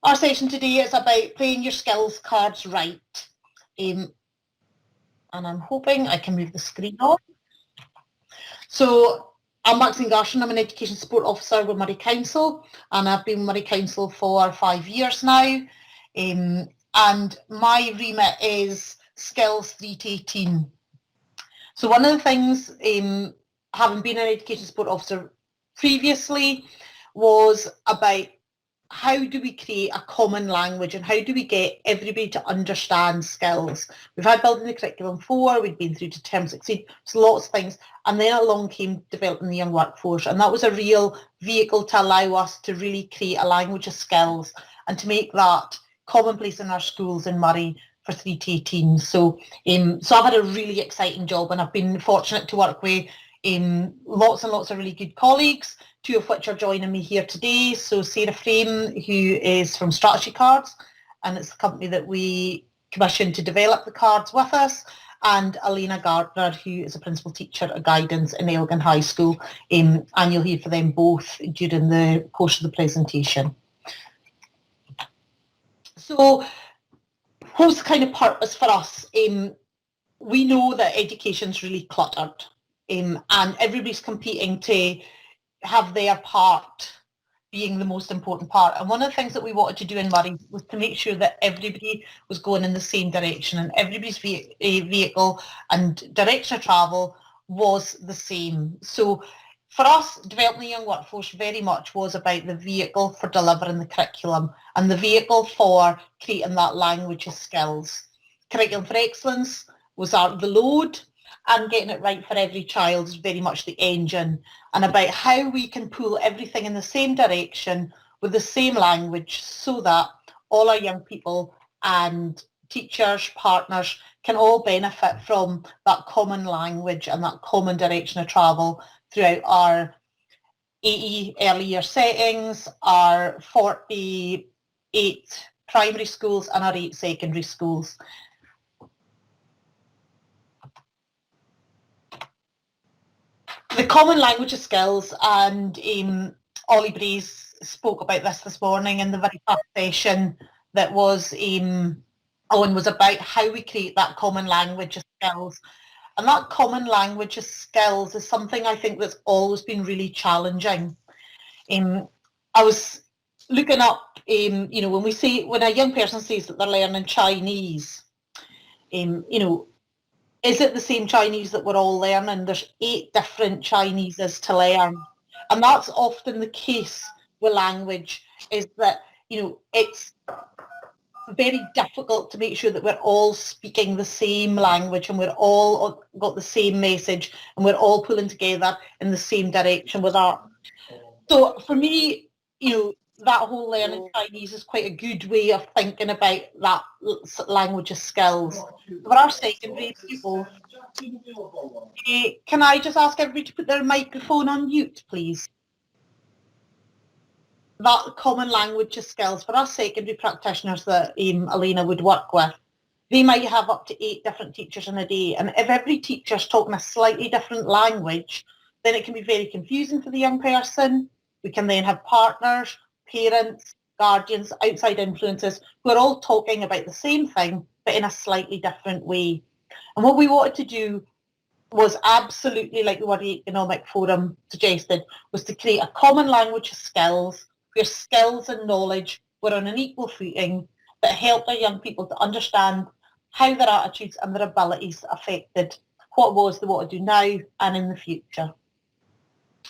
Our session today is about playing your skills cards right. And I'm hoping I can move the screen on. So I'm Maxine Garshin, I'm an Education Support Officer with Murray Council, and I've been with Murray Council for 5 years now. And my remit is skills 3 to 18. So one of the things, having been an Education Support Officer previously, was about how do we create a common language and how do we get everybody to understand skills. We've had building the curriculum 4, we've been through to term 16, so lots of things, and then along came developing the young workforce, and that was a real vehicle to allow us to really create a language of skills and to make that commonplace in our schools in Murray for 3 to 18. So I've had a really exciting job, and I've been fortunate to work with lots and lots of really good colleagues, 2 of which are joining me here today. So Sarah Frame, who is from Strategy Cards, and it's the company that we commissioned to develop the cards with us, and Elena Gardner, who is a principal teacher at Guidance in Elgin High School, and you'll hear from them both during the course of the presentation. So what's the kind of purpose for us? We know that education's really cluttered, and everybody's competing to have their part being the most important part. And one of the things that we wanted to do in Murray was to make sure that everybody was going in the same direction and everybody's vehicle and direction of travel was the same. So for us, developing the young workforce very much was about the vehicle for delivering the curriculum and the vehicle for creating that language of skills. Curriculum for Excellence was the load, and getting it right for every child is very much the engine, and about how we can pull everything in the same direction with the same language so that all our young people and teachers, partners can all benefit from that common language and that common direction of travel throughout our 80 early year settings, our 48 primary schools and our 8 secondary schools. The common language of skills, and Ollie Brace spoke about this morning in the very first session that was on, was about how we create that common language of skills. And that common language of skills is something I think that's always been really challenging. I was looking up, when a young person says that they're learning Chinese, is it the same Chinese that we're all learning? There's 8 different Chineses to learn. And that's often the case with language, is that, it's very difficult to make sure that we're all speaking the same language and we're all got the same message and we're all pulling together in the same direction with art. So for me, that whole learning Chinese is quite a good way of thinking about that language of skills. For our secondary people, can I just ask everybody to put their microphone on mute, please? That common language of skills for our secondary practitioners that Elena would work with, they might have up to 8 different teachers in a day, and if every teacher's talking a slightly different language, then it can be very confusing for the young person. We can then have partners, parents, guardians, outside influences who are all talking about the same thing but in a slightly different way. And what we wanted to do was absolutely, like the World Economic Forum suggested, was to create a common language of skills where skills and knowledge were on an equal footing that helped our young people to understand how their attitudes and their abilities affected what it was they want to do now and in the future.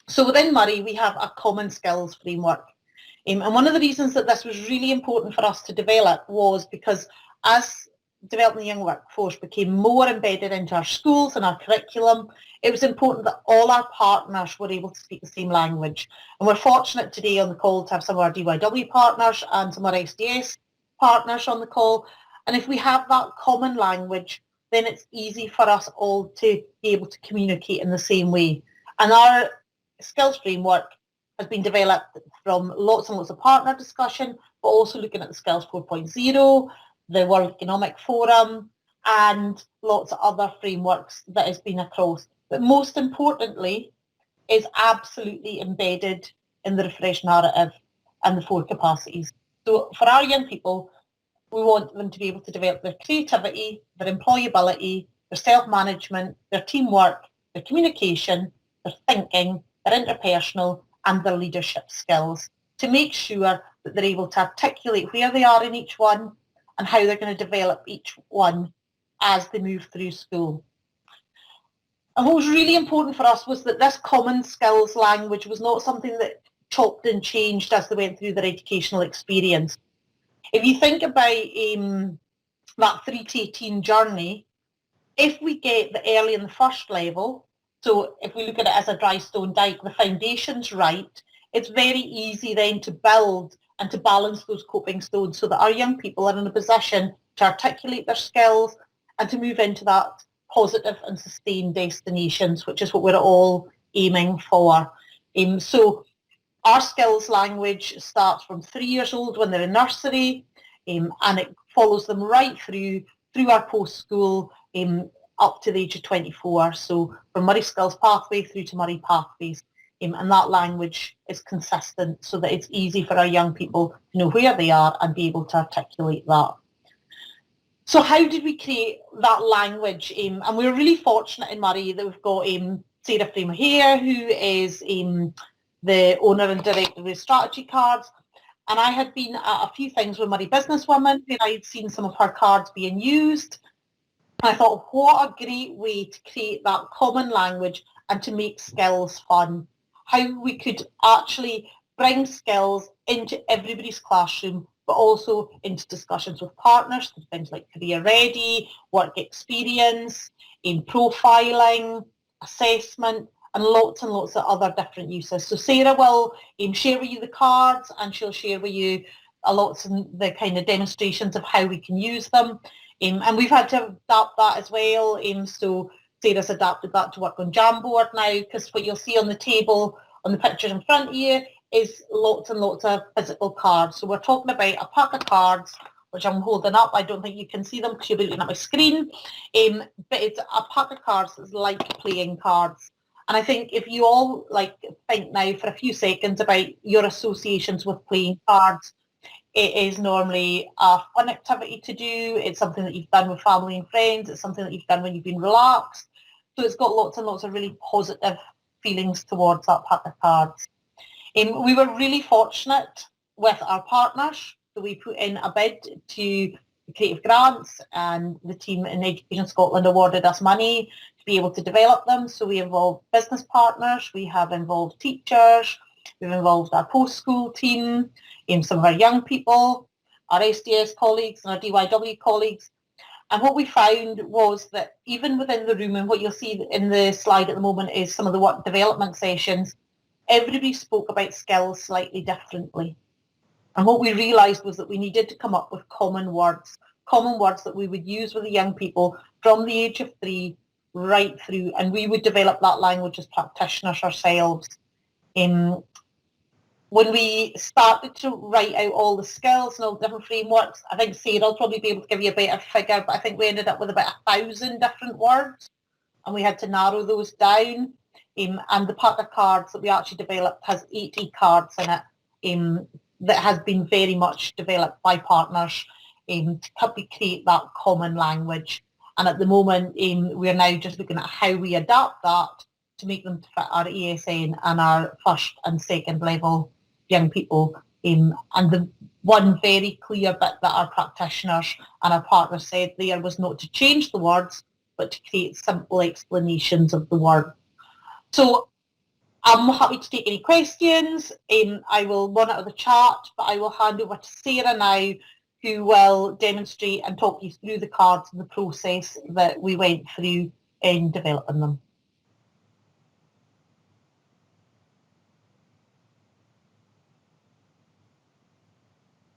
So within Murray, we have a common skills framework. And one of the reasons that this was really important for us to develop was because as developing the young workforce became more embedded into our schools and our curriculum, it was important that all our partners were able to speak the same language. And we're fortunate today on the call to have some of our DYW partners and some of our SDS partners on the call. And if we have that common language, then it's easy for us all to be able to communicate in the same way. And our skills framework has been developed from lots and lots of partner discussion, but also looking at the Skills 4.0, the World Economic Forum, and lots of other frameworks that has been across. But most importantly, is absolutely embedded in the refresh narrative and the 4 capacities. So for our young people, we want them to be able to develop their creativity, their employability, their self-management, their teamwork, their communication, their thinking, their interpersonal and their leadership skills, to make sure that they're able to articulate where they are in each one and how they're going to develop each one as they move through school. And what was really important for us was that this common skills language was not something that chopped and changed as they went through their educational experience. If you think about that 3 to 18 journey, if we get the early and the first level, so if we look at it as a dry stone dike, the foundation's right, it's very easy then to build and to balance those coping stones so that our young people are in a position to articulate their skills and to move into that positive and sustained destinations, which is what we're all aiming for. So our skills language starts from 3 years old when they're in nursery, and it follows them right through our post-school up to the age of 24. So from Murray Skills Pathway through to Murray Pathways. And that language is consistent so that it's easy for our young people to know where they are and be able to articulate that. So how did we create that language? And we're really fortunate in Murray that we've got Sarah Framer here, who is the owner and director of the strategy cards. And I had been at a few things with Murray Businesswomen where I'd seen some of her cards being used. And I thought, what a great way to create that common language and to make skills fun. How we could actually bring skills into everybody's classroom, but also into discussions with partners, things like career ready, work experience, in profiling, assessment, and lots of other different uses. So Sarah will share with you the cards, and she'll share with you lots of the kind of demonstrations of how we can use them. And we've had to adapt that as well. So Sarah's adapted that to work on Jamboard now, because what you'll see on the table, on the picture in front of you, is lots and lots of physical cards. So we're talking about a pack of cards, which I'm holding up. I don't think you can see them because you're looking at my screen. But it's a pack of cards that's like playing cards. And I think if you all think now for a few seconds about your associations with playing cards, it is normally a fun activity to do. It's something that you've done with family and friends. It's something that you've done when you've been relaxed. So it's got lots and lots of really positive feelings towards that pack of cards. We were really fortunate with our partners. So we put in a bid to Creative Grants, and the team in Education Scotland awarded us money to be able to develop them. So we involved business partners, we have involved teachers, we've involved our post-school team, some of our young people, our SDS colleagues and our DYW colleagues. And what we found was that even within the room, and what you'll see in the slide at the moment is some of the work development sessions, everybody spoke about skills slightly differently. And what we realised was that we needed to come up with common words that we would use with the young people from the age of 3 right through, and we would develop that language as practitioners ourselves. When we started to write out all the skills and all the different frameworks, I think Sarah will probably be able to give you a better figure, but I think we ended up with about 1,000 different words, and we had to narrow those down. And the pack of cards that we actually developed has 80 cards in it that has been very much developed by partners to help create that common language. And at the moment, we're now just looking at how we adapt that to make them fit our ESN and our first and second level young people. And the one very clear bit that our practitioners and our partners said there was not to change the words, but to create simple explanations of the word. So I'm happy to take any questions. I will monitor the chat, but I will hand over to Sarah now, who will demonstrate and talk you through the cards and the process that we went through in developing them.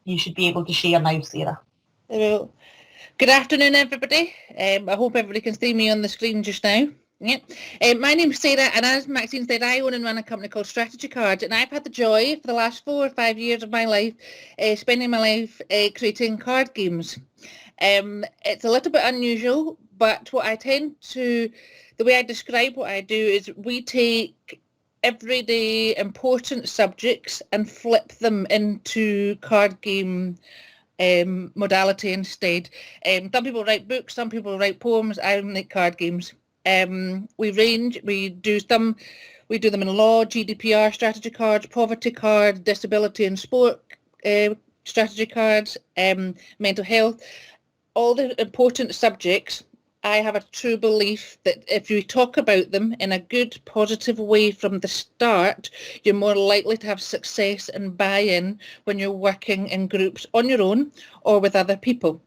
You should be able to share now, Sarah. Hello. Good afternoon, everybody. I hope everybody can see me on the screen just now. Yeah. My name's Sarah, and as Maxine said, I own and run a company called Strategy Cards, and I've had the joy for the last 4 or 5 years of my life, spending my life creating card games. It's a little bit unusual, but what I tend to, the way I describe what I do is we take everyday important subjects and flip them into card game modality instead. Some people write books, some people write poems. I make card games. We do them in law, GDPR strategy cards, poverty cards, disability and sport strategy cards, mental health, all the important subjects. I have a true belief that if you talk about them in a good, positive way from the start, you're more likely to have success and buy-in when you're working in groups on your own or with other people.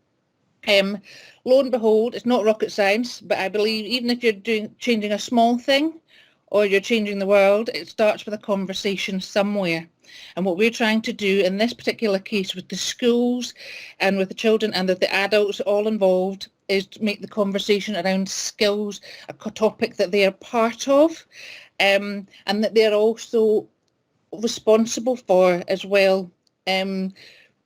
Lo and behold, it's not rocket science, but I believe even if you're changing a small thing or you're changing the world, it starts with a conversation somewhere. And what we're trying to do in this particular case with the schools and with the children and with the adults all involved is to make the conversation around skills a topic that they are part of, and that they're also responsible for as well.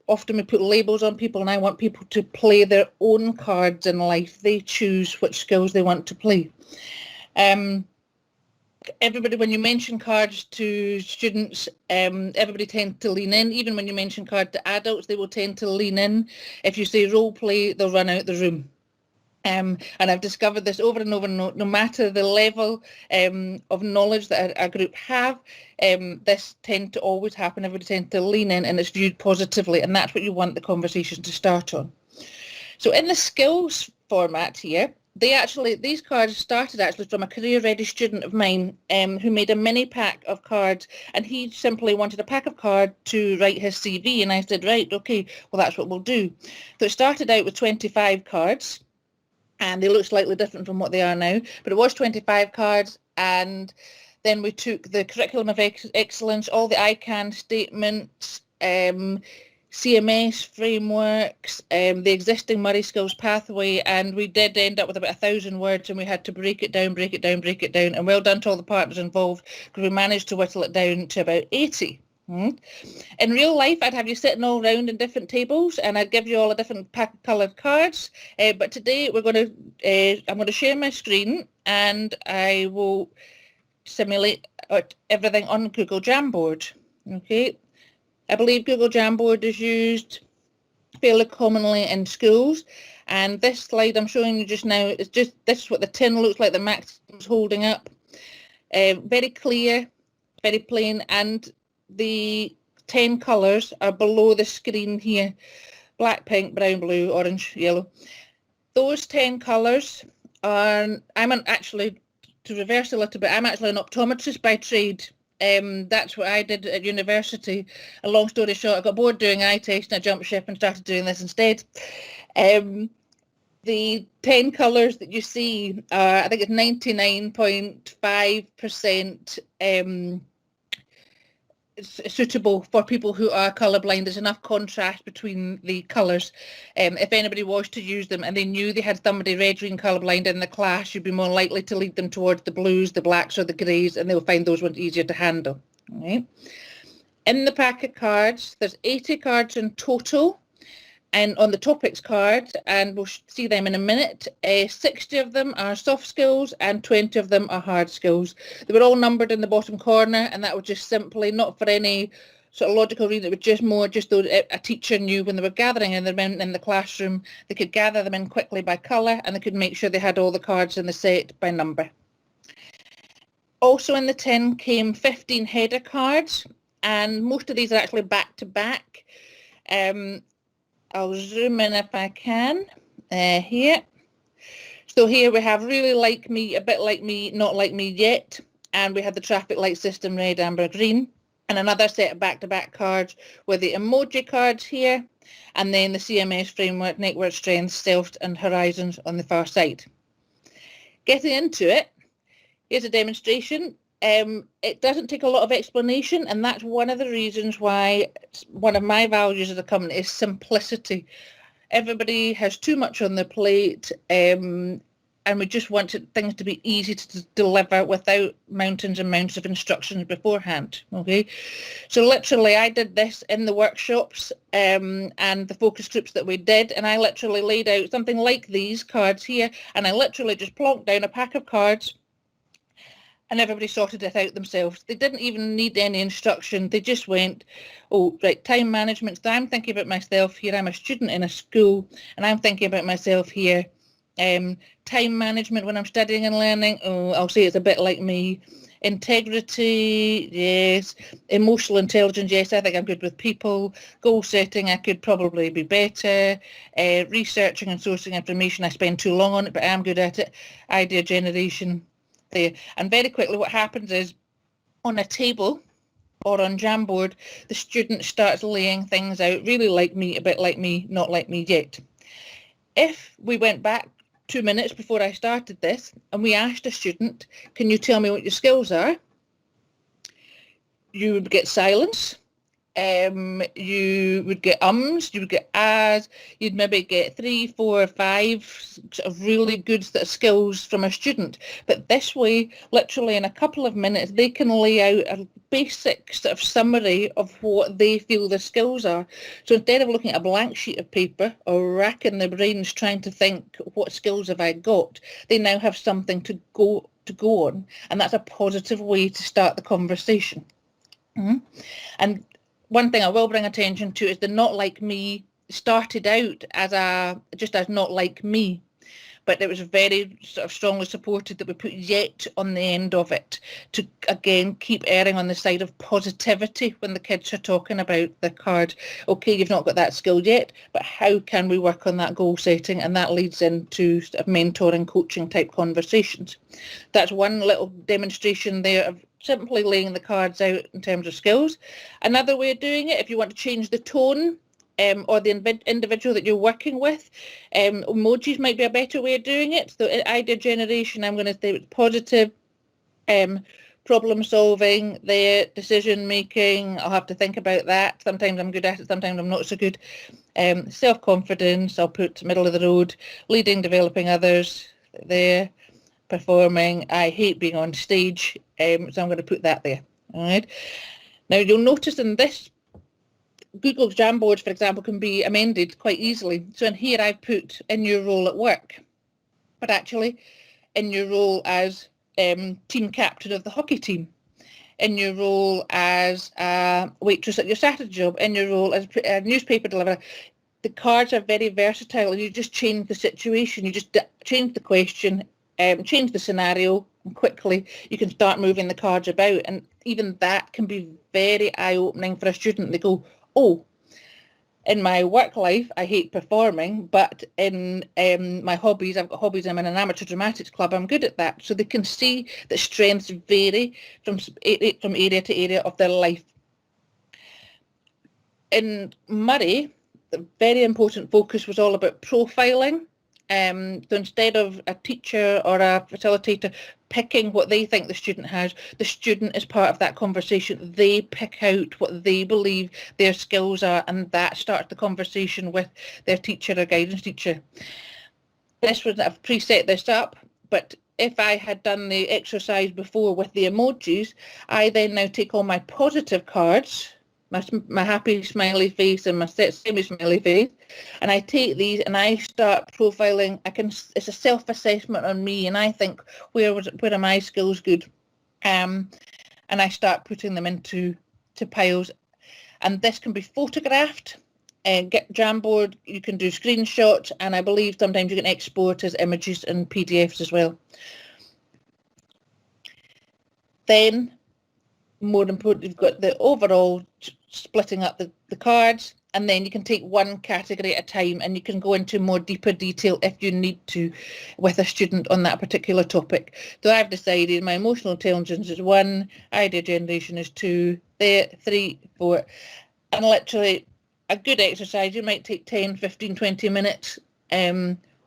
Often we put labels on people, and I want people to play their own cards in life. They choose which skills they want to play. Everybody, when you mention cards to students, everybody tends to lean in. Even when you mention card to adults, they will tend to lean in. If you say role play, they'll run out the room. And I've discovered this over and over, no matter the level of knowledge that a group have, this tends to always happen. Everybody tends to lean in and it's viewed positively, and that's what you want the conversation to start on. So in the skills format here, these cards started actually from a career-ready student of mine who made a mini pack of cards, and he simply wanted a pack of cards to write his CV, and I said, right, okay, well, that's what we'll do. So it started out with 25 cards, and they look slightly different from what they are now, but it was 25 cards, and then we took the Curriculum of Excellence, all the ICANN statements, CMS frameworks, the existing Murray Skills pathway, and we did end up with about 1,000 words, and we had to break it down, and well done to all the partners involved, because we managed to whittle it down to about 80. In real life, I'd have you sitting all round in different tables, and I'd give you all a different pack of coloured cards. But today I'm going to share my screen, and I will simulate everything on Google Jamboard. Okay, I believe Google Jamboard is used fairly commonly in schools, and this slide I'm showing you just now is this is what the tin looks like that Max was holding up. Very clear, very plain, and the 10 colours are below the screen here: black, pink, brown, blue, orange, yellow. Those 10 colours are, actually, to reverse a little bit, I'm actually an optometrist by trade. That's what I did at university. A long story short, I got bored doing eye tests and I jumped ship and started doing this instead. The 10 colours that you see are, I think it's 99.5% suitable for people who are colourblind. There's enough contrast between the colours. If anybody was to use them and they knew they had somebody red, green colourblind in the class, you'd be more likely to lead them towards the blues, the blacks or the greys, and they'll find those ones easier to handle. Right? In the pack of cards, there's 80 cards in total, and on the topics card, and we'll see them in a minute, 60 of them are soft skills and 20 of them are hard skills. They were all numbered in the bottom corner, and that was just simply, not for any sort of logical reason, it was just more just so a teacher knew when they were gathering them in the classroom, they could gather them in quickly by colour, and they could make sure they had all the cards in the set by number. Also in the tin came 15 header cards, and most of these are actually back to back. I'll zoom in if I can, here. So here we have really like me, a bit like me, not like me yet. And we have the traffic light system, red, amber, green. And another set of back-to-back cards with the emoji cards here. And then the CMS framework, network strengths, self and horizons on the far side. Getting into it, here's a demonstration. It doesn't take a lot of explanation, and that's one of the reasons why one of my values as a company is simplicity. Everybody has too much on their plate, and we just want things to be easy to deliver without mountains and mountains of instructions beforehand. Okay, so literally I did this in the workshops and the focus groups that we did, and I literally laid out something like these cards here, and I literally just plonked down a pack of cards. and everybody sorted it out themselves. They didn't even need any instruction. They just went, oh, right, time management. So I'm thinking about myself here. I'm a student in a school, and I'm thinking about myself here. Time management when I'm studying and learning, oh, I'll say it's a bit like me. Integrity, yes. Emotional intelligence, yes, I think I'm good with people. Goal setting, I could probably be better. Researching and sourcing information, I spend too long on it, but I'm good at it. Idea generation, there. And very quickly what happens is on a table or on Jamboard, the student starts laying things out, really like me, a bit like me, not like me yet. If we went back 2 minutes before I started this and we asked a student, can you tell me what your skills are? You would get silence. You would get ums, you would get ahs, you'd maybe get 3, 4, 5 sort of really good skills from a student. But this way, literally in a couple of minutes, they can lay out a basic sort of summary of what they feel their skills are. So instead of looking at a blank sheet of paper or racking their brains trying to think, what skills have I got, they now have something to go on, and that's a positive way to start the conversation. And one thing I will bring attention to is the not like me started out as just as not like me, but it was very sort of strongly supported that we put yet on the end of it to, again, keep erring on the side of positivity when the kids are talking about the card. Okay, you've not got that skill yet, but how can we work on that goal setting? And that leads into sort of mentoring, coaching type conversations. That's one little demonstration there of simply laying the cards out in terms of skills. Another way of doing it, if you want to change the tone or the individual that you're working with, emojis might be a better way of doing it. So idea generation, I'm going to say it's positive, problem solving, their decision making, I'll have to think about that. Sometimes I'm good at it, sometimes I'm not so good. Self-confidence, I'll put middle of the road, leading, developing others, there. Performing, I hate being on stage, so I'm going to put that there. All right. Now you'll notice in this, Google Jamboard, for example, can be amended quite easily. So in here I've put in your role at work, but actually in your role as team captain of the hockey team, in your role as a waitress at your Saturday job, in your role as a newspaper deliverer. The cards are very versatile, and you just change the situation, you just change the question, change the scenario, and quickly you can start moving the cards about. And even that can be very eye-opening for a student. They go, oh, in my work life, I hate performing, but in my hobbies, I've got hobbies, I'm in an amateur dramatics club, I'm good at that. So they can see that strengths vary from area to area of their life. In Murray, the very important focus was all about profiling. So instead of a teacher or a facilitator picking what they think the student has, the student is part of that conversation. They pick out what they believe their skills are, and that starts the conversation with their teacher or guidance teacher. This was, I've preset this up, but if I had done the exercise before with the emojis, I then now take all my positive cards, my happy smiley face and my semi-smiley face, and I take these and I start profiling. It's a self-assessment on me, and I think where are my skills good, and I start putting them into piles. And this can be photographed and get Jamboard. You can do screenshots, and I believe sometimes you can export as images and PDFs as well. Then, more important, you've got the overall splitting up the cards, and then you can take one category at a time, and you can go into more deeper detail if you need to with a student on that particular topic. So I've decided my emotional intelligence is 1, idea generation is 2, 3, 4, and literally a good exercise, you might take 10, 15, 20 minutes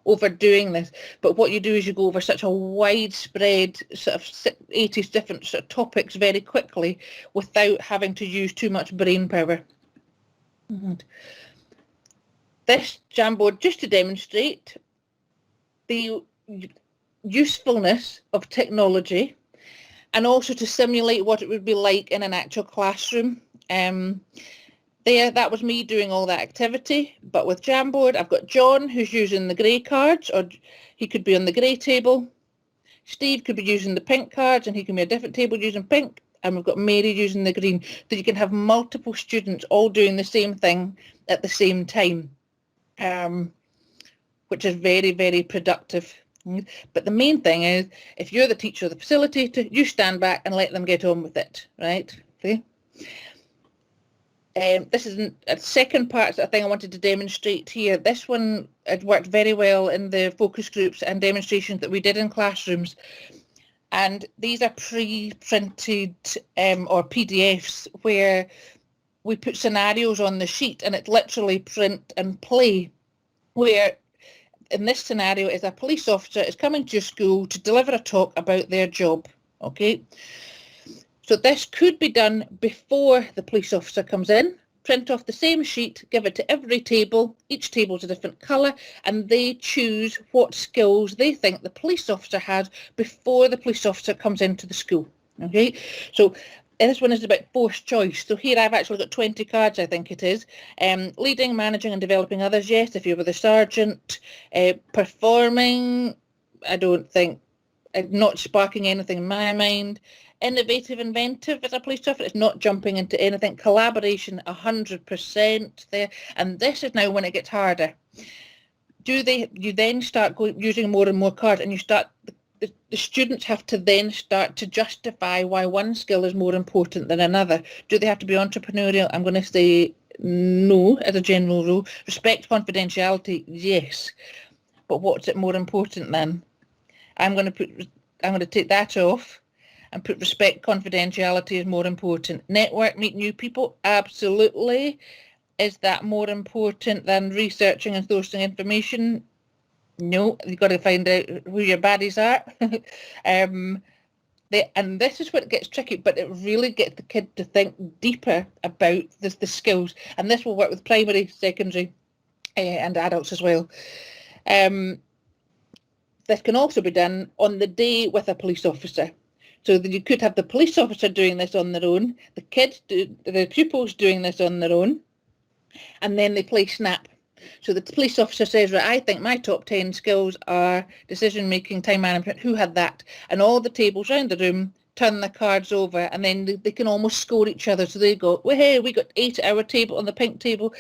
over doing this, but what you do is you go over such a widespread sort of 80 different sort of topics very quickly without having to use too much brain power. This Jamboard, just to demonstrate the usefulness of technology and also to simulate what it would be like in an actual classroom. That was me doing all that activity, but with Jamboard, I've got John who's using the grey cards, or he could be on the grey table. Steve could be using the pink cards and he can be a different table using pink, and we've got Mary using the green. So you can have multiple students all doing the same thing at the same time, which is very, very productive. But the main thing is, if you're the teacher of the facilitator, you stand back and let them get on with it, right? Okay. This is a second part that I think I wanted to demonstrate here. This one, it worked very well in the focus groups and demonstrations that we did in classrooms. And these are pre-printed or PDFs where we put scenarios on the sheet, and it's literally print and play, where in this scenario is a police officer is coming to your school to deliver a talk about their job. Okay. So this could be done before the police officer comes in. Print off the same sheet, give it to every table. Each table is a different colour, and they choose what skills they think the police officer has before the police officer comes into the school. Okay, so this one is about forced choice. So here I've actually got 20 cards, I think it is. Leading, managing and developing others, yes, if you were the sergeant. Performing, I don't think, not sparking anything in my mind. Innovative, inventive as a police officer, it's not jumping into anything. Collaboration, 100% there. And this is now when it gets harder. You then start using more and more cards, and you start, the students have to then start to justify why one skill is more important than another. Do they have to be entrepreneurial? I'm going to say no, as a general rule. Respect confidentiality, yes. But what's it more important than? I'm going to take that off and put respect confidentiality is more important. Network, meet new people, absolutely. Is that more important than researching and sourcing information? No, you've got to find out who your baddies are. And this is where it gets tricky, but it really gets the kid to think deeper about the skills. And this will work with primary, secondary, and adults as well. This can also be done on the day with a police officer. So that you could have the police officer doing this on their own, the pupils doing this on their own, and then they play snap. So the police officer says, right, I think my top 10 skills are decision making, time management. Who had that? And all the tables around the room turn the cards over, and then they can almost score each other. So they go, well, hey, we got 8 at our table. On the pink table,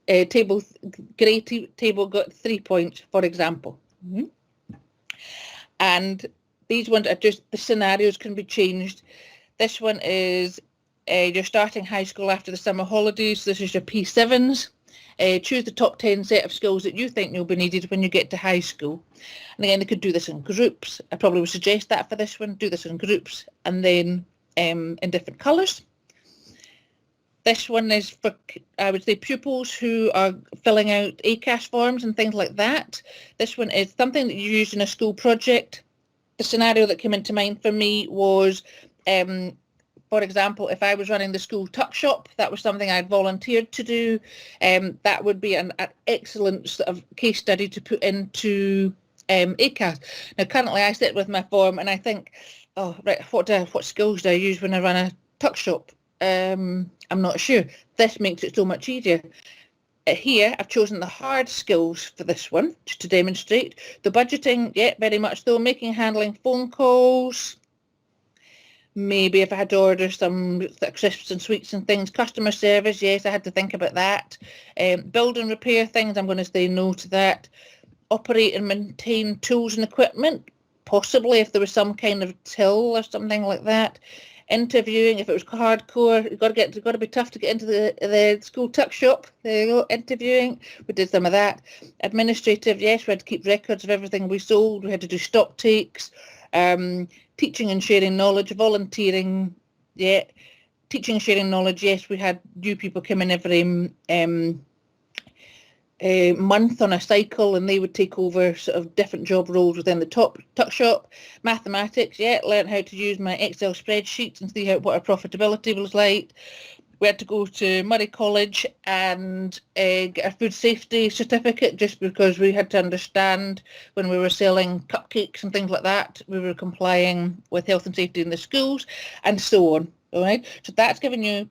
grey table got 3 points, for example. Mm-hmm. And these ones are just, the scenarios can be changed. This one is you're starting high school after the summer holidays. This is your P7s. Choose the top 10 set of skills that you think will be needed when you get to high school. And again, they could do this in groups. I probably would suggest that for this one. Do this in groups and then in different colours. This one is for, I would say, pupils who are filling out ACAS forms and things like that. This one is something that you use in a school project. The scenario that came into mind for me was, for example, if I was running the school tuck shop, that was something I'd volunteered to do. That would be an excellent sort of case study to put into ACAS. Now, currently I sit with my form and I think, oh, right, what skills do I use when I run a tuck shop? I'm not sure. This makes it so much easier. Here, I've chosen the hard skills for this one, just to demonstrate. The budgeting, yeah, very much so. Making, handling phone calls. Maybe if I had to order some crisps and sweets and things. Customer service, yes, I had to think about that. Build and repair things, I'm going to say no to that. Operate and maintain tools and equipment, possibly if there was some kind of till or something like that. Interviewing, if it was hardcore, you've got to be tough to get into the school tuck shop. There you go. Interviewing, we did some of that. Administrative, yes, we had to keep records of everything we sold. We had to do stock takes. Teaching and sharing knowledge. Volunteering, yeah. Teaching and sharing knowledge, yes, we had new people come in every month on a cycle, and they would take over sort of different job roles within the tuck shop. Mathematics, yeah, learn how to use my Excel spreadsheets and see what our profitability was like. We had to go to Murray College and get our food safety certificate, just because we had to understand when we were selling cupcakes and things like that, we were complying with health and safety in the schools, and so on. All right, so that's giving you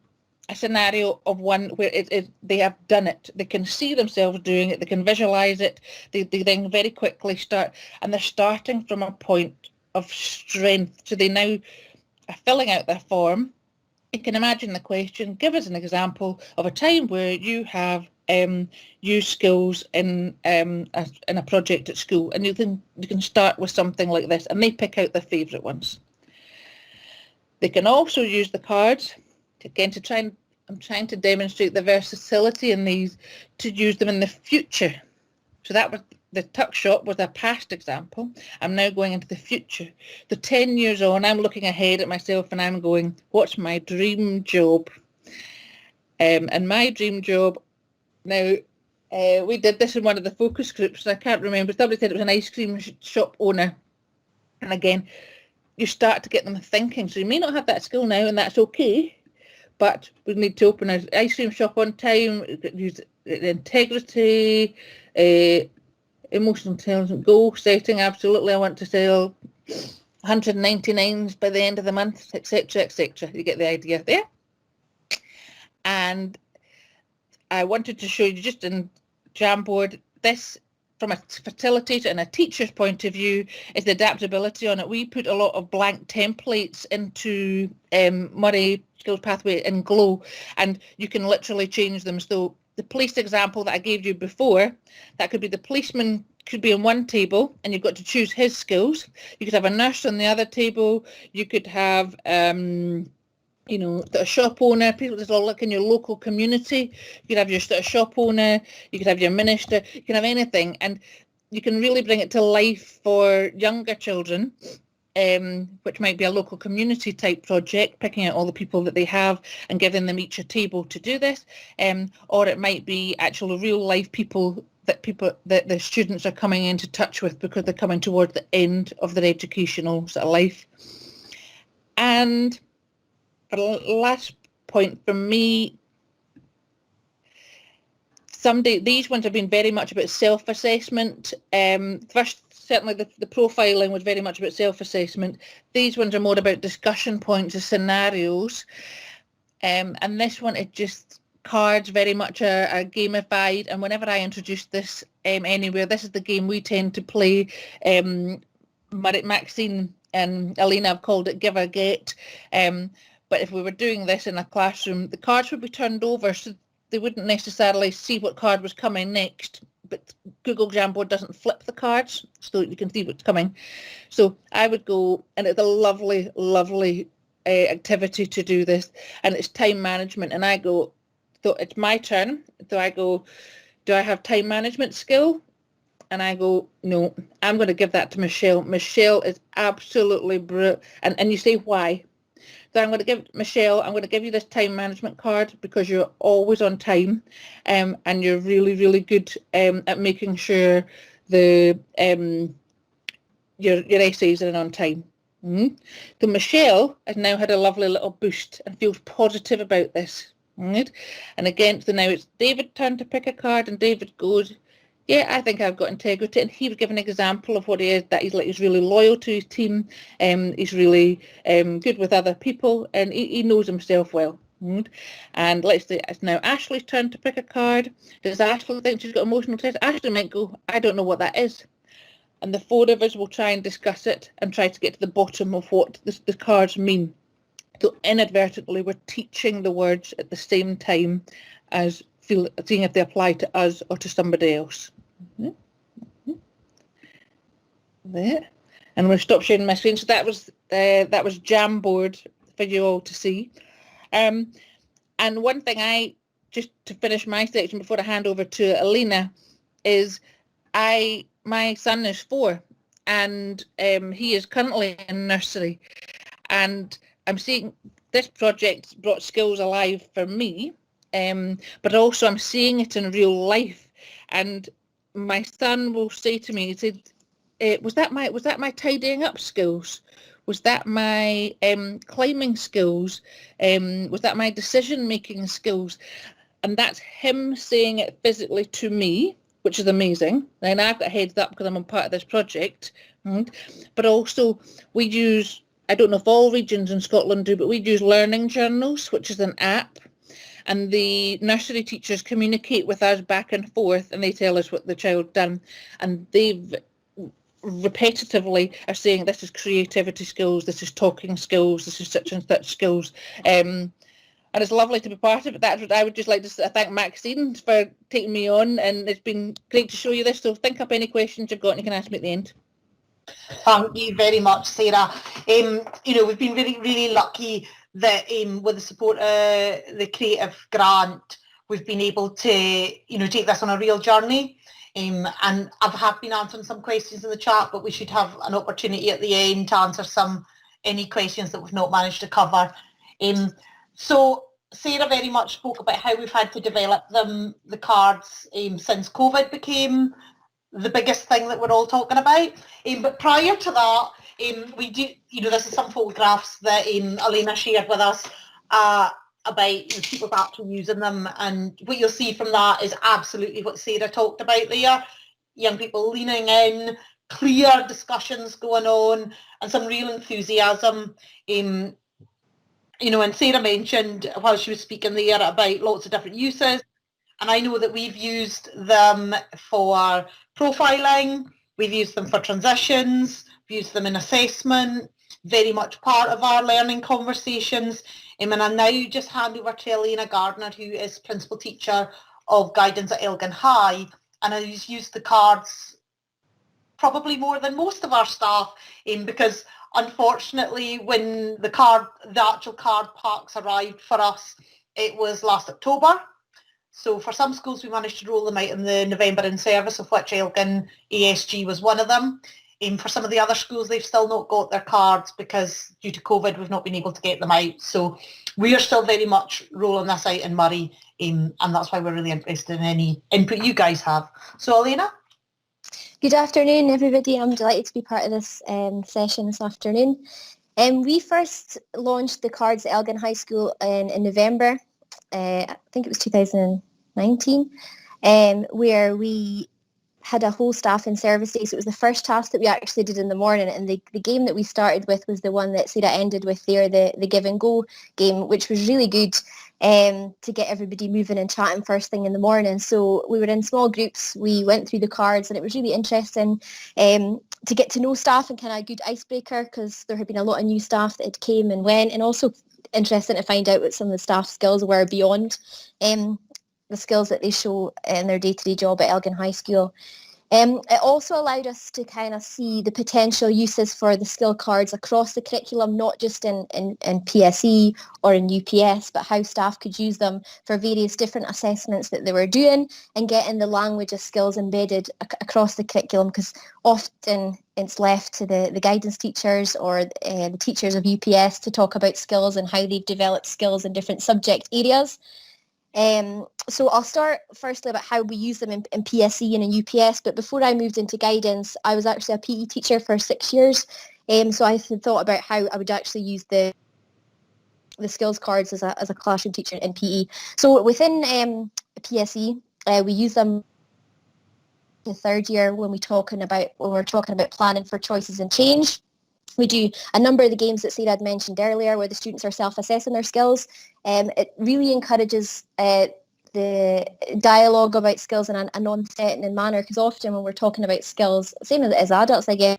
a scenario of one where they have done it. They can see themselves doing it. They can visualize it. They then very quickly start, and they're starting from a point of strength. So they now are filling out their form. You can imagine the question, give us an example of a time where you have used skills in a project at school, and you can start with something like this, and they pick out their favourite ones. They can also use the cards, again, I'm trying to demonstrate the versatility in these, to use them in the future. So that was the tuck shop was a past example. I'm now going into the future. The 10 years on, I'm looking ahead at myself and I'm going, what's my dream job? And my dream job, now, we did this in one of the focus groups, and I can't remember, somebody said it was an ice cream shop owner. And again, you start to get them thinking. So you may not have that skill now, and that's okay, but we need to open an ice cream shop on time, use integrity, emotional intelligence, goal setting, absolutely. I want to sell 199s by the end of the month, etc., etc. You get the idea there. And I wanted to show you just in Jamboard, this from a facilitator and a teacher's point of view is the adaptability on it. We put a lot of blank templates into Murray Skills Pathway in Glow, and you can literally change them. So the police example that I gave you before, that could be the policeman could be on one table and you've got to choose his skills. You could have a nurse on the other table. You could have you know, a shop owner, people that all look in your local community. You could have your shop owner, you could have your minister, you can have anything, and you can really bring it to life for younger children, which might be a local community type project, picking out all the people that they have and giving them each a table to do this, or it might be actual real life people that the students are coming into touch with because they're coming towards the end of their educational sort of life. And for the last point for me, these ones have been very much about self-assessment. First, certainly the profiling was very much about self-assessment. These ones are more about discussion points, the scenarios. And this one is just cards, very much are gamified. And whenever I introduce this anywhere, this is the game we tend to play. Maxine and Alina have called it Give or Get. But if we were doing this in a classroom, the cards would be turned over, so they wouldn't necessarily see what card was coming next. But Google Jamboard doesn't flip the cards, so you can see what's coming. So I would go, and it's a lovely, lovely activity to do this, and it's time management. And I go, so it's my turn. So I go, do I have time management skill? And I go, no, I'm going to give that to Michelle. Michelle is absolutely brilliant. And you say, why? So I'm going to give Michelle, I'm going to give you this time management card because you're always on time, and you're really, really good at making sure the your essays are on time. So Michelle has now had a lovely little boost and feels positive about this. And again, so now it's David's turn to pick a card, and David goes, yeah, I think I've got integrity. And he would give an example of what he is, that he's really loyal to his team. He's really good with other people, and he knows himself well. And let's say it's now Ashley's turn to pick a card. Does Ashley think she's got emotional test? Ashley might go, I don't know what that is. And the four of us will try and discuss it and try to get to the bottom of what the cards mean. So inadvertently, we're teaching the words at the same time as seeing if they apply to us or to somebody else. There. And we'll stop sharing my screen. So that was Jamboard for you all to see. And one thing just to finish my section before I hand over to Alina, is my son is 4, and he is currently in nursery, and I'm seeing this project brought skills alive for me. But also I'm seeing it in real life, and my son will say to me, he said, was that my tidying up skills? Was that my climbing skills? Was that my decision making skills? And that's him saying it physically to me, which is amazing. And I've got a heads up because I'm a part of this project. But also we use, I don't know if all regions in Scotland do, but we use learning journals, which is an app. And the nursery teachers communicate with us back and forth, and they tell us what the child done. And they've repetitively are saying this is creativity skills, this is talking skills, this is such and such skills. And it's lovely to be part of it. That's what I would just like to thank Maxine for taking me on, and it's been great to show you this. So think up any questions you've got and you can ask me at the end. Thank you very much, Sarah. We've been really lucky that with the support of the Creative Grant, we've been able to, take this on a real journey. And I have been answering some questions in the chat, but we should have an opportunity at the end to answer any questions that we've not managed to cover. So Sarah very much spoke about how we've had to develop the cards since COVID became the biggest thing that we're all talking about. But prior to that, we do, this is some photographs that Elena shared with us about people actually using them, and what you'll see from that is absolutely what Sarah talked about there. Young people leaning in, clear discussions going on, and some real enthusiasm. And Sarah mentioned while she was speaking there about lots of different uses, and I know that we've used them for profiling, we've used them for transitions, we've used them in assessment, very much part of our learning conversations. And I now just hand over to Elena Gardner, who is Principal Teacher of Guidance at Elgin High, and I've used the cards probably more than most of our staff, because unfortunately when the actual card packs arrived for us, it was last October. So for some schools we managed to roll them out in the November in service, of which Elgin ASG was one of them. For some of the other schools, they've still not got their cards because due to COVID we've not been able to get them out. So we are still very much rolling this out in Murray, and that's why we're really interested in any input you guys have. So Elena? Good afternoon, everybody. I'm delighted to be part of this session this afternoon. We first launched the cards at Elgin High School in November, I think it was 2019, where we had a whole staff in service day. So it was the first task that we actually did in the morning, and the game that we started with was the one that Sarah ended with there, the give and go game, which was really good to get everybody moving and chatting first thing in the morning. So we were in small groups, we went through the cards, and it was really interesting to get to know staff and kind of a good icebreaker, because there had been a lot of new staff that had came and went, and also interesting to find out what some of the staff skills were beyond the skills that they show in their day-to-day job at Elgin High School. It also allowed us to kind of see the potential uses for the skill cards across the curriculum, not just in PSE or in UPS, but how staff could use them for various different assessments that they were doing, and getting the language of skills embedded across the curriculum, because often it's left to the guidance teachers or the teachers of UPS to talk about skills and how they've developed skills in different subject areas. So I'll start firstly about how we use them in PSE and in UPS, but before I moved into guidance, I was actually a PE teacher for 6 years, so I had thought about how I would actually use the skills cards as a classroom teacher in PE. So within PSE, we use them the third year when we're talking about planning for choices and change. We do a number of the games that Sarah had mentioned earlier where the students are self-assessing their skills. It really encourages the dialogue about skills in a non-threatening manner, because often when we're talking about skills, same as adults, I guess,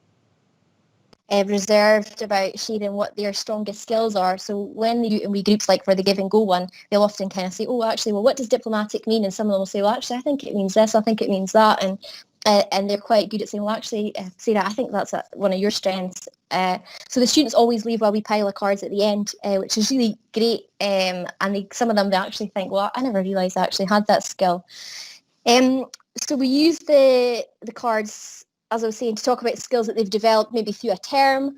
reserved about sharing what their strongest skills are. So when they do it in wee groups, like for the give and go one, they'll often kind of say, oh, actually, well, what does diplomatic mean? And some of them will say, well, actually, I think it means this, I think it means that. And they're quite good at saying, well, actually, Sarah, I think that's one of your strengths. So the students always leave a wee pile of cards at the end, which is really great. And some of them, they actually think, well, I never realised I actually had that skill. So we use the cards, as I was saying, to talk about skills that they've developed maybe through a term,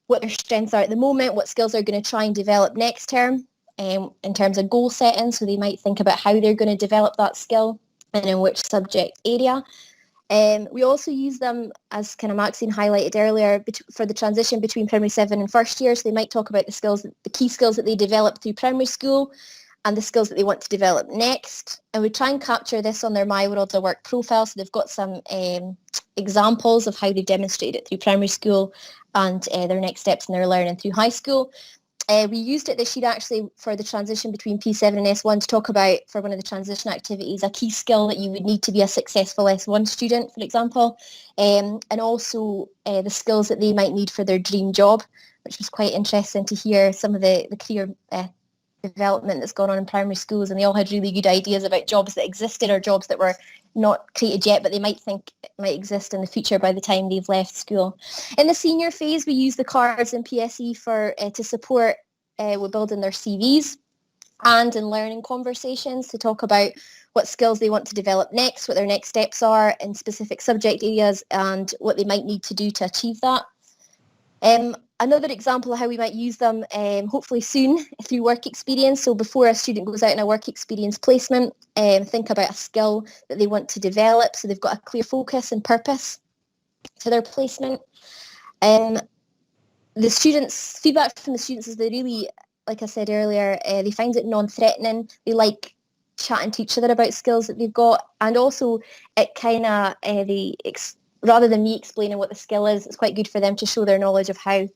what their strengths are at the moment, what skills they're going to try and develop next term, in terms of goal setting. So they might think about how they're going to develop that skill and in which subject area. We also use them, as kind of Maxine highlighted earlier, for the transition between primary 7 and first year. So they might talk about the key skills that they developed through primary school and the skills that they want to develop next. And we try and capture this on their My World of Work profile. So they've got some examples of how they've demonstrated it through primary school and their next steps in their learning through high school. We used it this year actually for the transition between P7 and S1 to talk about, for one of the transition activities, a key skill that you would need to be a successful S1 student, for example, and also the skills that they might need for their dream job, which was quite interesting to hear some of the career development that's gone on in primary schools, and they all had really good ideas about jobs that existed or jobs that were not created yet, but they might think might exist in the future by the time they've left school. In the senior phase, we use the cards in PSE for to support with building their CVs and in learning conversations to talk about what skills they want to develop next, what their next steps are in specific subject areas, and what they might need to do to achieve that. Another example of how we might use them, hopefully soon, through work experience. So before a student goes out in a work experience placement, think about a skill that they want to develop so they've got a clear focus and purpose to their placement. The students, feedback from the students is they really, like I said earlier, they find it non-threatening. They like chatting to each other about skills that they've got, and also it kind of, rather than me explaining what the skill is, it's quite good for them to show their knowledge of how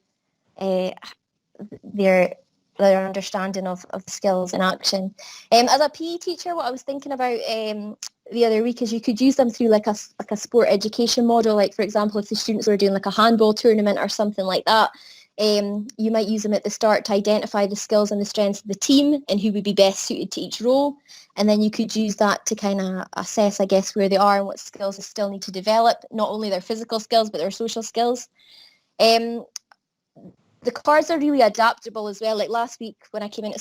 their understanding of the skills in action. As a PE teacher, what I was thinking about the other week is you could use them through like a sport education model. Like, for example, if the students were doing like a handball tournament or something like that, you might use them at the start to identify the skills and the strengths of the team and who would be best suited to each role. And then you could use that to kind of assess, I guess, where they are and what skills they still need to develop, not only their physical skills, but their social skills. The cards are really adaptable as well. Like last week when I came in,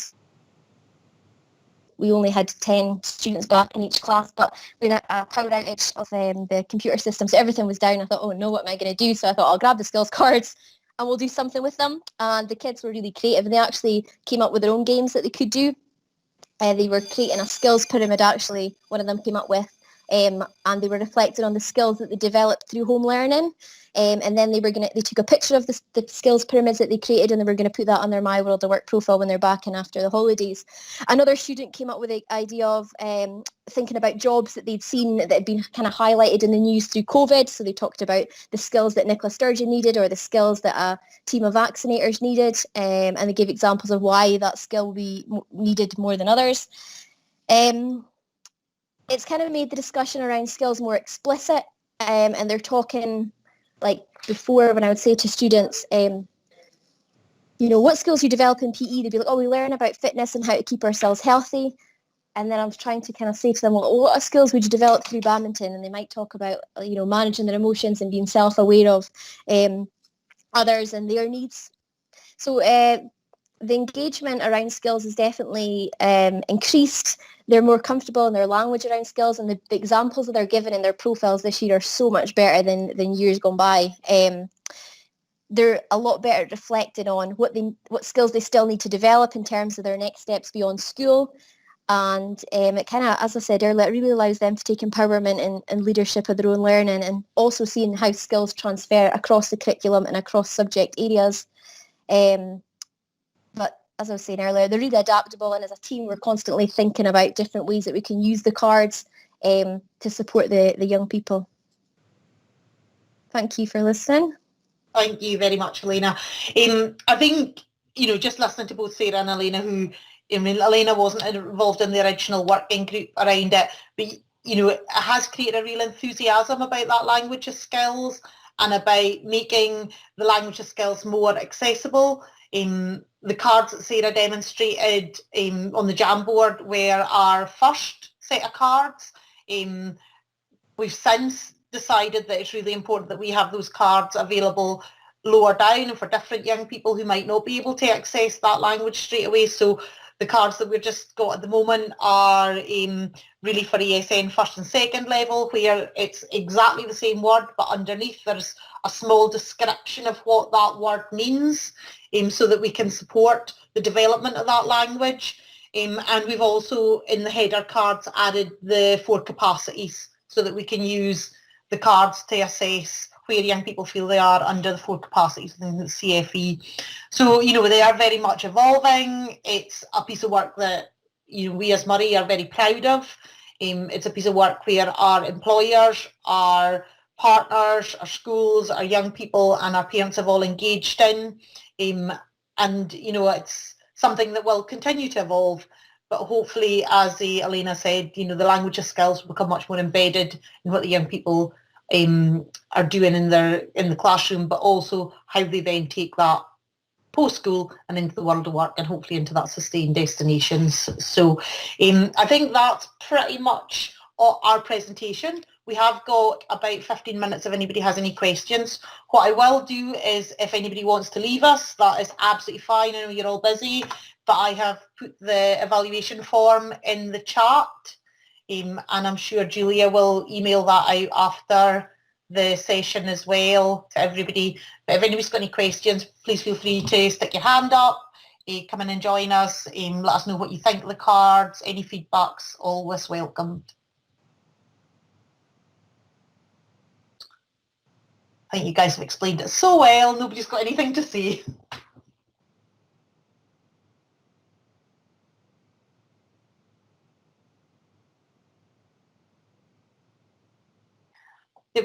we only had 10 students back in each class, but we had a power outage of the computer system, so everything was down. I thought, oh no, what am I going to do? So I thought, I'll grab the skills cards and we'll do something with them. And the kids were really creative, and they actually came up with their own games that they could do. They were creating a skills pyramid, actually, one of them came up with, and they were reflecting on the skills that they developed through home learning. And then they took a picture of the skills pyramids that they created, and they were going to put that on their My World of Work profile when they're back in after the holidays. Another student came up with the idea of thinking about jobs that they'd seen that had been kind of highlighted in the news through COVID. So they talked about the skills that Nicola Sturgeon needed, or the skills that a team of vaccinators needed, and they gave examples of why that skill will be needed more than others. It's kind of made the discussion around skills more explicit, and they're talking, like before when I would say to students, what skills you develop in PE, they'd be like, oh, we learn about fitness and how to keep ourselves healthy. And then I was trying to kind of say to them, well, what skills would you develop through badminton? And they might talk about, managing their emotions and being self-aware of others and their needs. So the engagement around skills is definitely increased. They're more comfortable in their language around skills, and the examples that they're given in their profiles this year are so much better than years gone by. They're a lot better at reflecting on what skills they still need to develop in terms of their next steps beyond school. And it kind of, as I said earlier, it really allows them to take empowerment and leadership of their own learning, and also seeing how skills transfer across the curriculum and across subject areas. But as I was saying earlier, they're really adaptable, and as a team, we're constantly thinking about different ways that we can use the cards to support the young people. Thank you for listening. Thank you very much, Elena. I think, just listening to both Sarah and Elena, Elena wasn't involved in the original working group around it, but, it has created a real enthusiasm about that language of skills and about making the language of skills more accessible. The cards that Sarah demonstrated on the Jamboard were our first set of cards. We've since decided that it's really important that we have those cards available lower down and for different young people who might not be able to access that language straight away. So the cards that we've just got at the moment are really for ESN first and second level, where it's exactly the same word, but underneath there's a small description of what that word means, so that we can support the development of that language. And we've also, in the header cards, added the 4 capacities so that we can use the cards to assess where young people feel they are under the 4 capacities in the CFE. So, they are very much evolving. It's a piece of work that, we as Murray are very proud of. It's a piece of work where our employers, our partners, our schools, our young people and our parents have all engaged in. and it's something that will continue to evolve. But hopefully, as Elena said, the language of skills will become much more embedded in what the young people are doing in the classroom, but also how they then take that post-school and into the world of work, and hopefully into that sustained destinations. So I think that's pretty much our presentation. We have got about 15 minutes if anybody has any questions. What I will do is, if anybody wants to leave us, that is absolutely fine. I know you're all busy, but I have put the evaluation form in the chat, and I'm sure Julia will email that out after the session as well to everybody. But if anybody's got any questions, please feel free to stick your hand up, come in and join us, let us know what you think of the cards. Any feedback's always welcomed. I think you guys have explained it so well, nobody's got anything to say.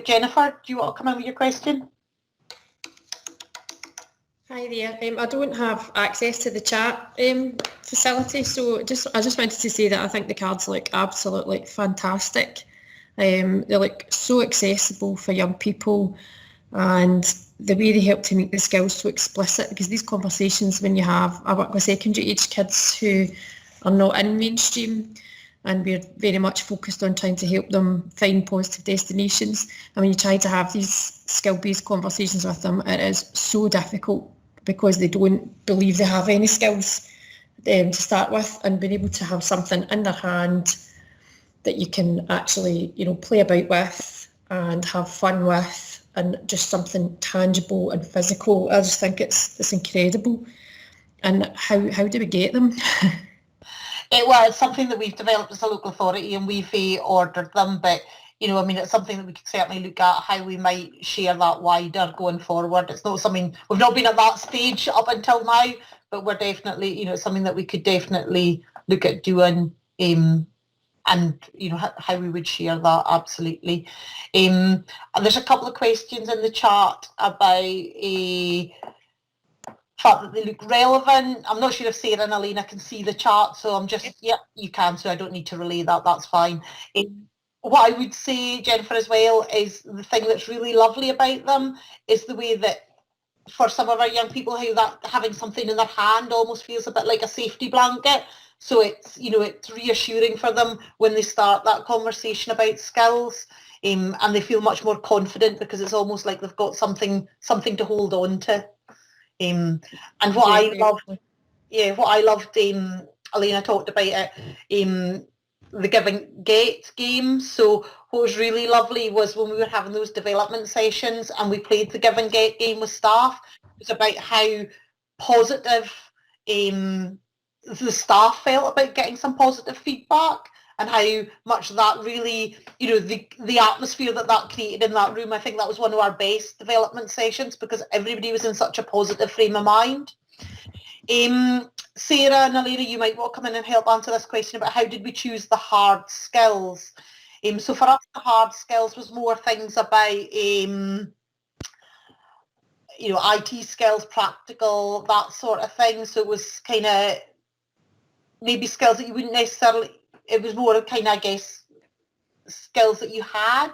Jennifer, do you want to come in with your question? Hi there. I don't have access to the chat facility, so I just wanted to say that I think the cards look absolutely fantastic. They look so accessible for young people, and the way they help to make the skills so explicit, because these conversations when I work with secondary age kids who are not in mainstream, and we're very much focused on trying to help them find positive destinations. And when you try to have these skill-based conversations with them, it is so difficult because they don't believe they have any skills to start with, and being able to have something in their hand that you can actually, play about with and have fun with, and just something tangible and physical. I just think it's incredible. And how do we get them? It's something that we've developed as a local authority, and we've ordered them, but it's something that we could certainly look at how we might share that wider going forward. It's not something, we've not been at that stage up until now, but we're definitely, it's something that we could definitely look at doing, and how we would share that, absolutely. And there's a couple of questions in the chat about fact that they look relevant. I'm not sure if Sarah and Elena can see the chart, so I'm just, yeah, you can, so I don't need to relay that, that's fine. What I would say, Jennifer, as well, is the thing that's really lovely about them is the way that for some of our young people, how that having something in their hand almost feels a bit like a safety blanket. So it's, it's reassuring for them when they start that conversation about skills, and they feel much more confident because it's almost like they've got something to hold on to. And what I loved, Elena talked about it, the give and get game. So what was really lovely was when we were having those development sessions and we played the give and get game with staff, it was about how positive the staff felt about getting some positive feedback, and how much that really, the atmosphere that created in that room. I think that was one of our best development sessions because everybody was in such a positive frame of mind. Sarah and Elena, you might want to come in and help answer this question about how did we choose the hard skills. So for us, the hard skills was more things about, IT skills, practical, that sort of thing. So it was kind of maybe skills that you wouldn't necessarily, it was more kind of, I guess, skills that you had.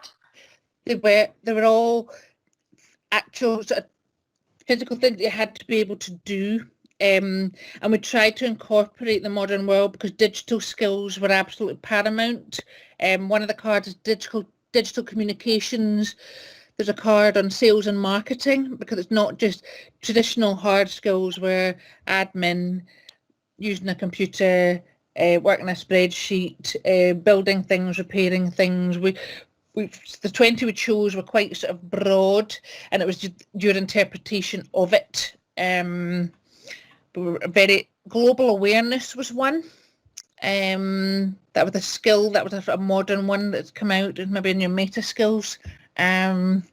They were all actual sort of physical things that you had to be able to do. And we tried to incorporate the modern world because digital skills were absolutely paramount. One of the cards is digital communications. There's a card on sales and marketing because it's not just traditional hard skills where admin, using a computer, working a spreadsheet, building things, repairing things. The 20 we chose were quite sort of broad, and it was just your interpretation of it. Very global awareness was one. That was a skill, that was a modern one that's come out, maybe in your meta skills. But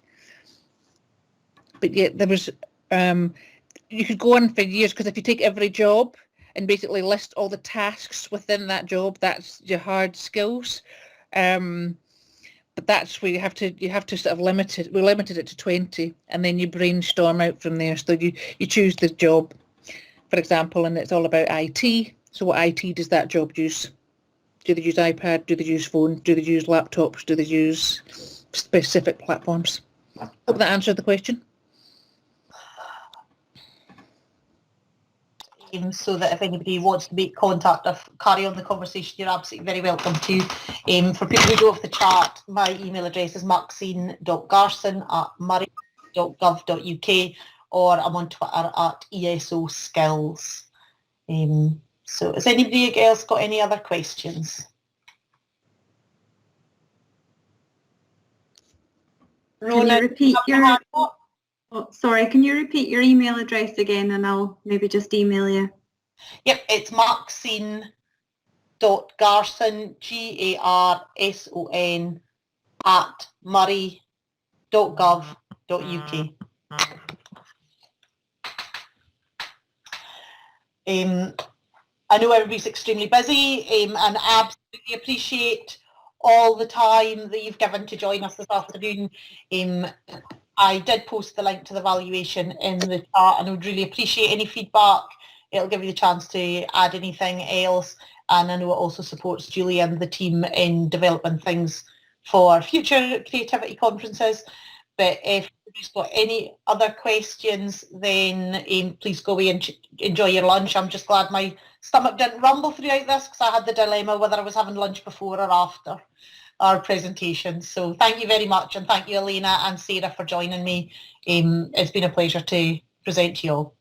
yeah, there was, you could go on for years because if you take every job and basically list all the tasks within that job, that's your hard skills. But that's where you have to sort of limit it. We limited it to 20, and then you brainstorm out from there. So you choose the job. for example, and it's all about IT. So what IT does that job use? Do they use iPad? Do they use phone? Do they use laptops? Do they use specific platforms? Hope that answered the question. So that if anybody wants to make contact or carry on the conversation, you're absolutely very welcome to. For people who don't have the chat, my email address is maxine.garson@murray.gov.uk, or I'm on Twitter @ESOskills. So has anybody else got any other questions? Can you repeat your... Oh, sorry, can you repeat your email address again, and I'll maybe just email you? Yep, it's maxine.garson, GARSON, @murray.gov.uk. I know everybody's extremely busy, and absolutely appreciate all the time that you've given to join us this afternoon. I did post the link to the valuation in the chat, and I would really appreciate any feedback. It'll give you the chance to add anything else, and I know it also supports Julie and the team in developing things for future creativity conferences. But if you've got any other questions, then please go away and enjoy your lunch. I'm just glad my stomach didn't rumble throughout this, because I had the dilemma whether I was having lunch before or after our presentation. So thank you very much, and thank you, Elena and Sarah, for joining me. It's been a pleasure to present to you all.